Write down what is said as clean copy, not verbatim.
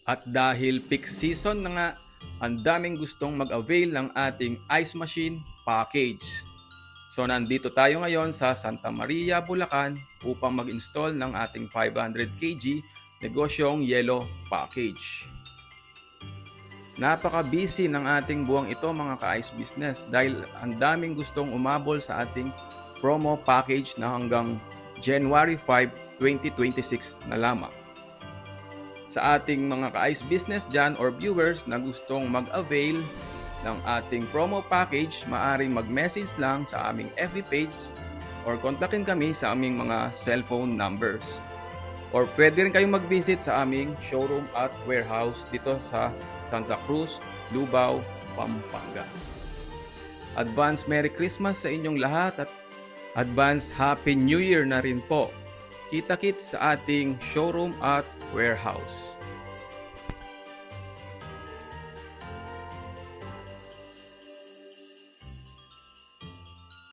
At dahil peak season na nga, ang daming gustong mag-avail ng ating ice machine package. So nandito tayo ngayon sa Santa Maria, Bulacan upang mag-install ng ating 500 kg negosyong yellow package. Napaka-busy ng ating buwang ito mga ka-ice business dahil ang daming gustong umabol sa ating promo package na hanggang January 5, 2026 na lamang. Sa ating mga ka-ice business dyan or viewers na gustong mag-avail ng ating promo package, maaaring mag-message lang sa aming FB page or kontakin kami sa aming mga cellphone numbers. Or pwede rin kayong mag-visit sa aming showroom at warehouse dito sa Santa Cruz, Lubao, Pampanga. Advance Merry Christmas sa inyong lahat at advance Happy New Year na rin po. Kita-kits sa ating showroom at warehouse.